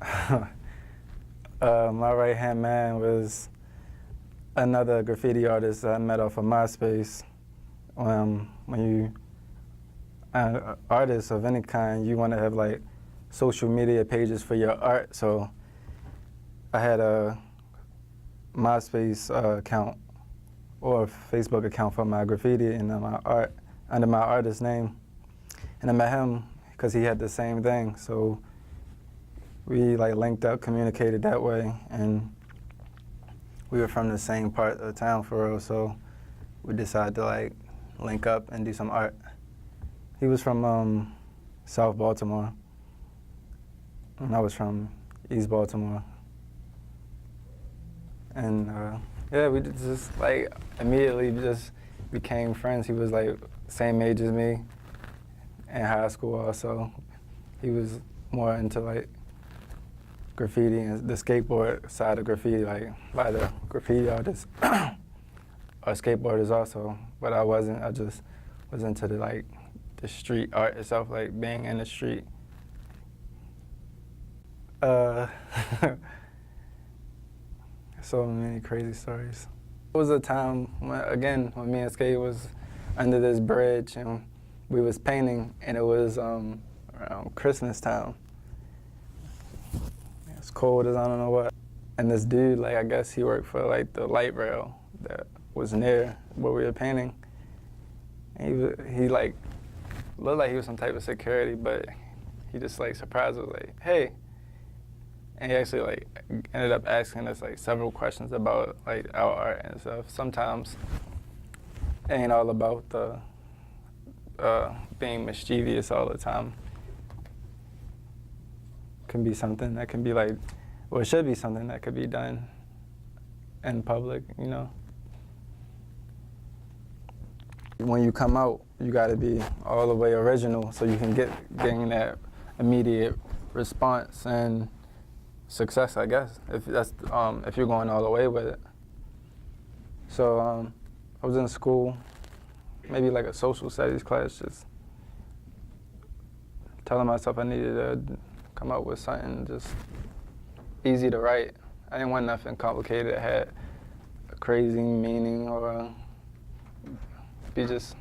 My right-hand man was another graffiti artist I met off of MySpace. When you artists of any kind, you want to have like social media pages for your art. So I had a MySpace account or a Facebook account for my graffiti and my art under my artist name. And I met him because he had the same thing. So we like linked up, communicated that way, and we were from the same part of town for real. So we decided to like link up and do some art. He was from South Baltimore, and I was from East Baltimore. And yeah, we just like immediately just became friends. He was like same age as me in high school also. He was more into like graffiti and the skateboard side of graffiti, like a lot of graffiti artists are skateboarders also, but I wasn't. I just was into the street art itself, like being in the street. So many crazy stories. It was a time when me and Skate was under this bridge and we was painting, and it was around Christmas time. It was cold as I don't know what. And this dude, like I guess he worked for like the light rail that was near where we were painting. And he like looked like he was some type of security, but he just like surprised us like, hey. And he actually like ended up asking us like several questions about like our art and stuff. Sometimes it ain't all about the being mischievous all the time. Can be something that can be like, well, it should be something that could be done in public, you know. When you come out, you got to be all the way original so you can gain that immediate response and success, I guess, if you're going all the way with it. So I was in school, maybe like a social studies class, just telling myself I needed to come up with something just easy to write. I didn't want nothing complicated that had a crazy meaning or be just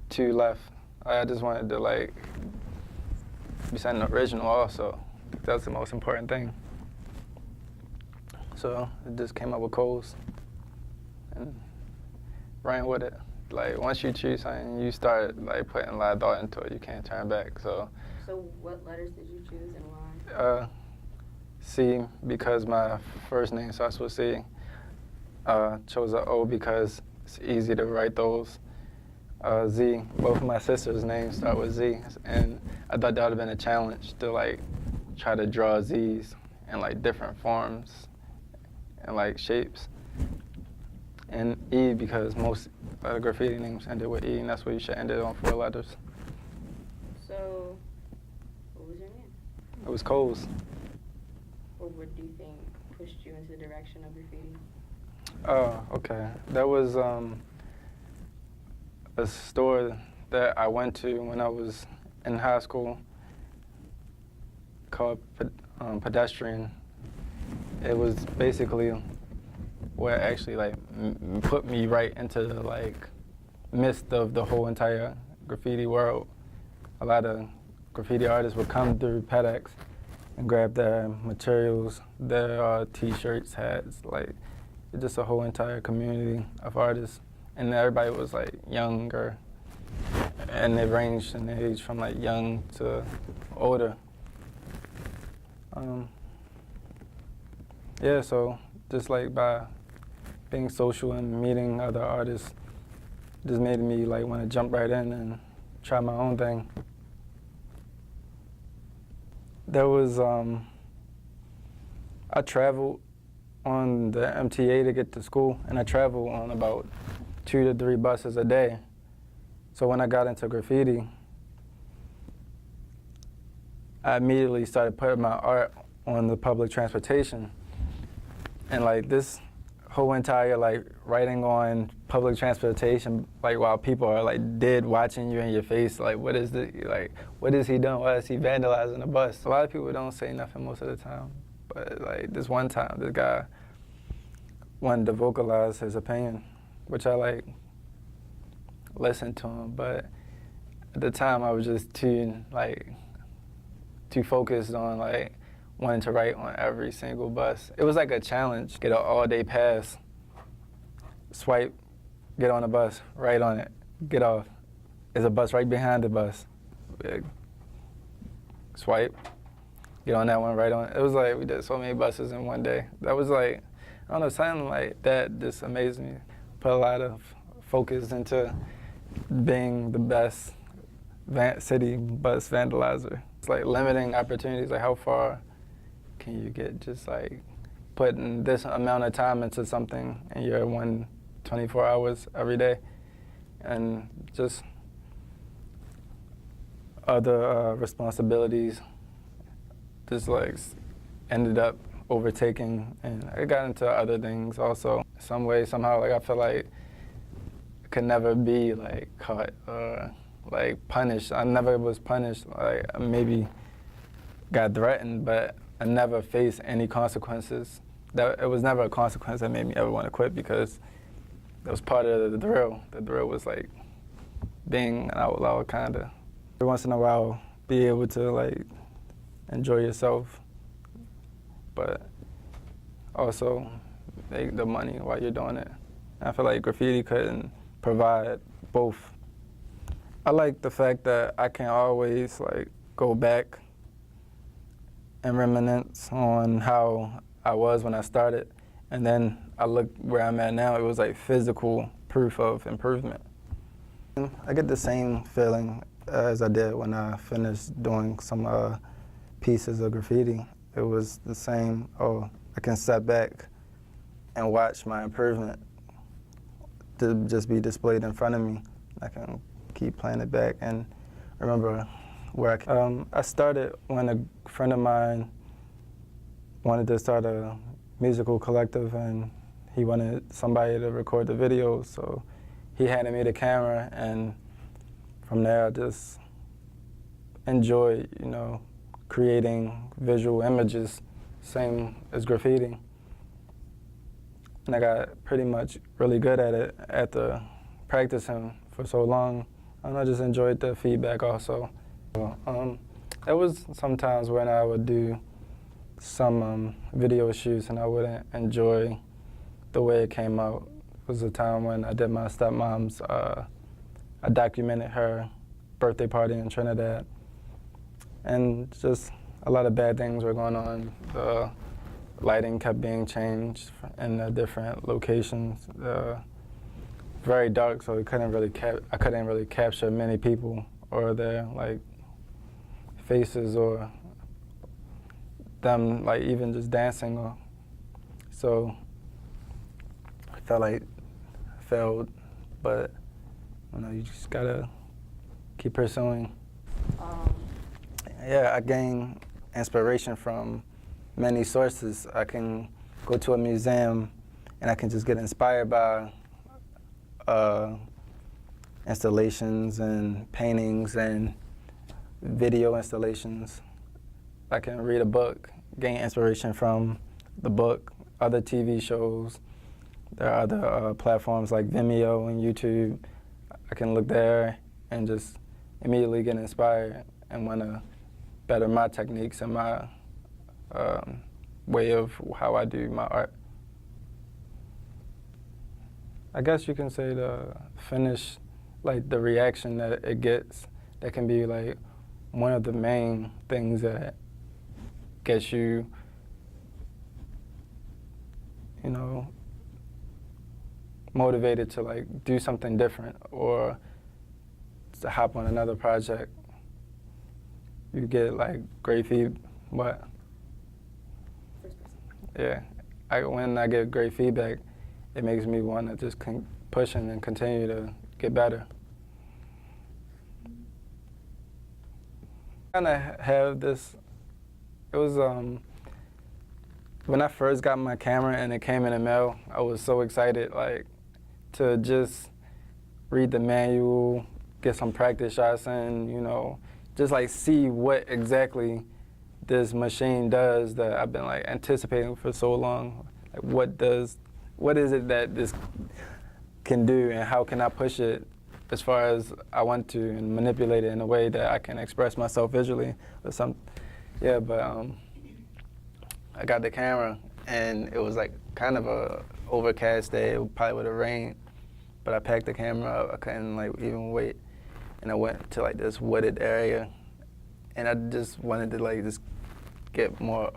too left. I just wanted to like be something original also. That's the most important thing. So it just came up with Coles and ran with it. Like once you choose something, you start like putting a lot of thought into it. You can't turn back. So what letters did you choose and why? C, because my first name starts with C. Chose an O because it's easy to write those. Z, both of my sisters' names start with Z, and I thought that would have been a challenge to like try to draw Z's in like different forms and like shapes. And E because most graffiti names ended with E, and that's what you should end it on, 4 letters. So, what was your name? It was Coles. Or what do you think pushed you into the direction of graffiti? Oh, okay. That was a store that I went to when I was in high school called Pedestrian. It was basically what actually like put me right into the like midst of the whole entire graffiti world. A lot of graffiti artists would come through PEDX and grab their materials, their t-shirts, hats, like it's just a whole entire community of artists. And everybody was like younger, and they ranged in age from like young to older. Yeah, so just like by being social and meeting other artists, just made me like want to jump right in and try my own thing. There was, I traveled on the MTA to get to school, and I traveled on about 2 to 3 buses a day. So when I got into graffiti, I immediately started putting my art on the public transportation. And like this whole entire like writing on public transportation, like while people are like dead watching you in your face, like what is he doing? Why is he vandalizing the bus? A lot of people don't say nothing most of the time, but like this one time, this guy wanted to vocalize his opinion, which I like listened to him, but at the time I was just too focused on like wanting to write on every single bus. It was like a challenge. Get an all-day pass, swipe, get on the bus, write on it, get off. There's a bus right behind the bus. Swipe, get on that one, write on it. It was like we did so many buses in one day. That was like, I don't know, something like that just amazed me. Put a lot of focus into being the best city bus vandalizer. It's like limiting opportunities, like how far can you get just like putting this amount of time into something in your 24 hours every day, and just other responsibilities just like ended up overtaking, and I got into other things also. Some way, somehow, like I feel like I could never be like caught or like punished. I never was punished. Like I maybe got threatened, but I never faced any consequences. It was never a consequence that made me ever want to quit, because that was part of the thrill. The thrill was like being an outlaw, kind of. Every once in a while, be able to like enjoy yourself, but also make the money while you're doing it. And I feel like graffiti couldn't provide both. I like the fact that I can always like go back and reminisce on how I was when I started, and then I look where I'm at now. It was like physical proof of improvement. I get the same feeling as I did when I finished doing some pieces of graffiti. It was the same, oh, I can step back and watch my improvement to just be displayed in front of me. I can keep playing it back and remember where I started when a friend of mine wanted to start a musical collective, and he wanted somebody to record the videos, so he handed me the camera, and from there I just enjoyed, creating visual images, same as graffiti. And I got pretty much really good at it after practicing for so long. And I just enjoyed the feedback also. There was sometimes when I would do some video shoots and I wouldn't enjoy the way it came out. It was a time when I did my stepmom's, I documented her birthday party in Trinidad. And just a lot of bad things were going on. The lighting kept being changed in the different locations. Very dark, so I couldn't really capture many people or their like faces or them like even just dancing. So I felt like I failed, but you just gotta keep pursuing. Yeah, I gain inspiration from many sources. I can go to a museum and I can just get inspired by installations and paintings and video installations. I can read a book, gain inspiration from the book, other TV shows. There are other platforms like Vimeo and YouTube. I can look there and just immediately get inspired and want to better my techniques and my way of how I do my art. I guess you can say the finish, like the reaction that it gets, that can be like one of the main things that gets you, motivated to like do something different or to hop on another project. You get like great feedback. What? Yeah, when I get great feedback, it makes me want to just keep pushing and continue to get better. Kind of have this. It was when I first got my camera and it came in the mail, I was so excited, like, to just read the manual, get some practice shots in, you know, just like see what exactly this machine does that I've been like anticipating for so long. Like what is it that this can do, and how can I push it as far as I want to and manipulate it in a way that I can express myself visually or some. Yeah, but I got the camera and it was like kind of a overcast day. It probably would have rained, but I packed the camera up. I couldn't like even wait, and I went to like this wooded area, and I just wanted to like just get more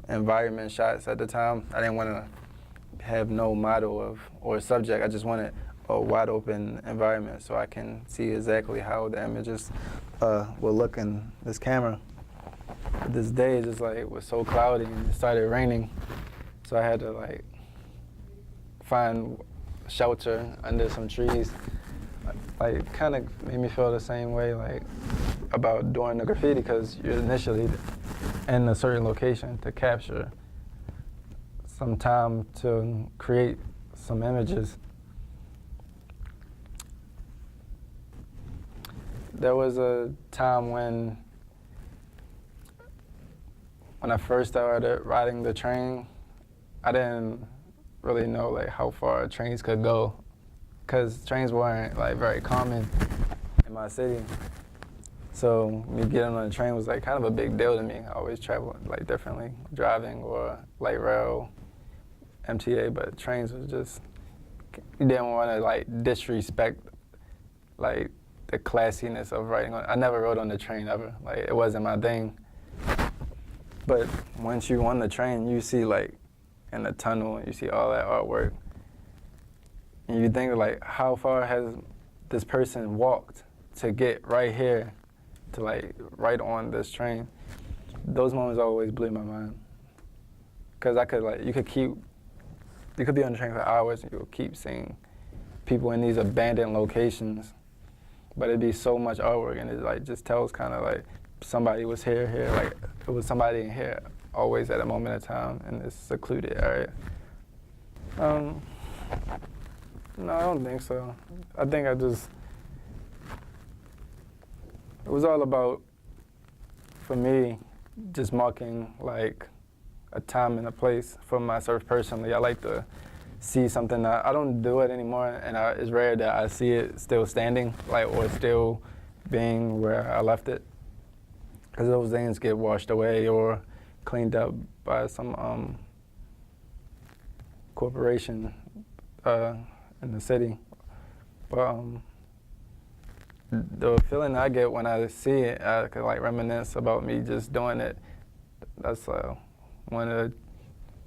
environment shots at the time. I didn't want to have no model of or subject. I just wanted a wide open environment so I can see exactly how the images will look in this camera. But this day just like was so cloudy and it started raining, so I had to like find shelter under some trees. Like kind of made me feel the same way like about doing the graffiti, because you're initially in a certain location to capture some time to create some images. There was a time when I first started riding the train, I didn't really know like how far trains could go, because trains weren't like very common in my city. So me getting on the train was like kind of a big deal to me. I always traveled like differently, driving or light rail, MTA, but trains was just, you didn't want to like disrespect like the classiness of riding on. I never rode on the train ever, like it wasn't my thing. But once you on the train, you see like in the tunnel, you see all that artwork, and you think like, how far has this person walked to get right here, to like right on this train? Those moments always blew my mind, because I could like, you could be on the train for hours and you'll keep seeing people in these abandoned locations, but it'd be so much artwork, and it like just tells kind of like somebody was here, like it was somebody in here always at a moment of time in this secluded area. No, I don't think so. I think it was all about, for me, just marking like a time and a place for myself personally. I like to see something that I don't do it anymore, and it's rare that I see it still standing, like, or still being where I left it, because those things get washed away or cleaned up by some corporation in the city. But the feeling I get when I see it, I could like reminisce about me just doing it. That's one of the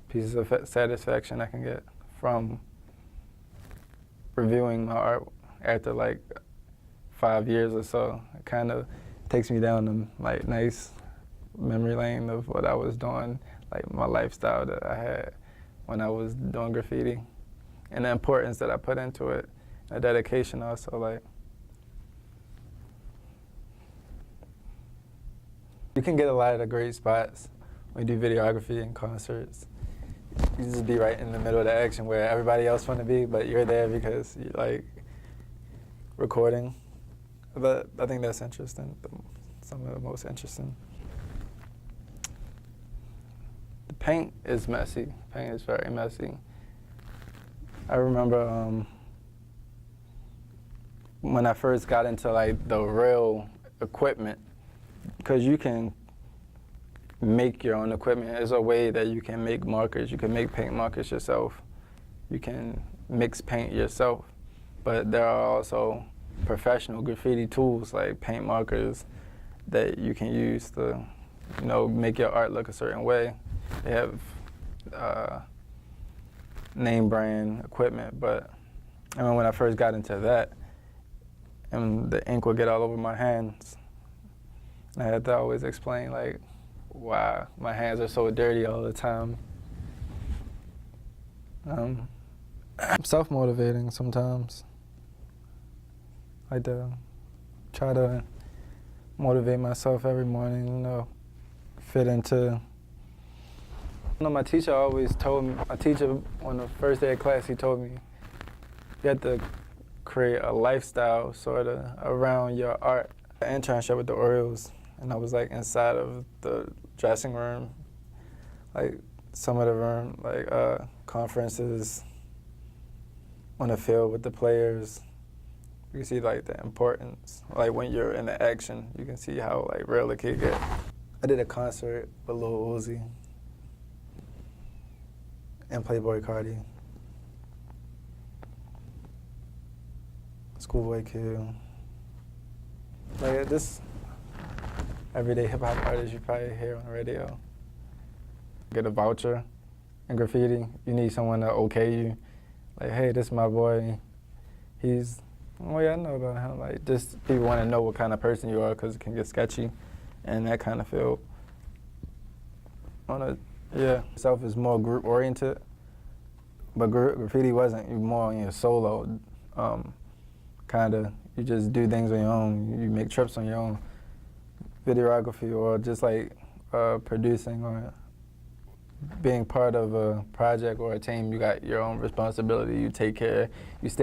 pieces of satisfaction I can get from reviewing my art after like 5 years or so. It kind of takes me down a like nice memory lane of what I was doing, like my lifestyle that I had when I was doing graffiti, and the importance that I put into it, the dedication also. Like, you can get a lot of the great spots when you do videography and concerts. You just be right in the middle of the action where everybody else want to be, but you're there because you're like recording. But I think that's interesting, some of the most interesting. The paint is messy. Paint is very messy. I remember when I first got into like the real equipment, because you can make your own equipment. There's a way that you can make markers. You can make paint markers yourself. You can mix paint yourself. But there are also professional graffiti tools like paint markers that you can use to, you know, make your art look a certain way. They have name brand equipment, but I mean, when I first got into that, and the ink would get all over my hands, I had to always explain like why my hands are so dirty all the time. I'm self-motivating sometimes. I try to motivate myself every morning, you know, fit into You know, my teacher always told me, my teacher on the first day of class, he told me, you have to create a lifestyle sort of around your art. An internship with the Orioles, and I was like inside of the dressing room, like some of the room, like conferences on the field with the players. You can see like the importance, like when you're in the action, you can see how like real it could get. I did a concert with Lil Uzi and Playboy Cardi, Schoolboy Q. Like this everyday hip hop artist you probably hear on the radio. Get a voucher in graffiti, you need someone to okay you. Like, hey, this is my boy. He's, oh yeah, I know about him. Like, just people want to know what kind of person you are because it can get sketchy and that kind of field. Self is more group oriented, but graffiti wasn't. You more on your solo, kind of. You just do things on your own. You make trips on your own. Videography or just like producing or being part of a project or a team, you got your own responsibility. You take care. You stay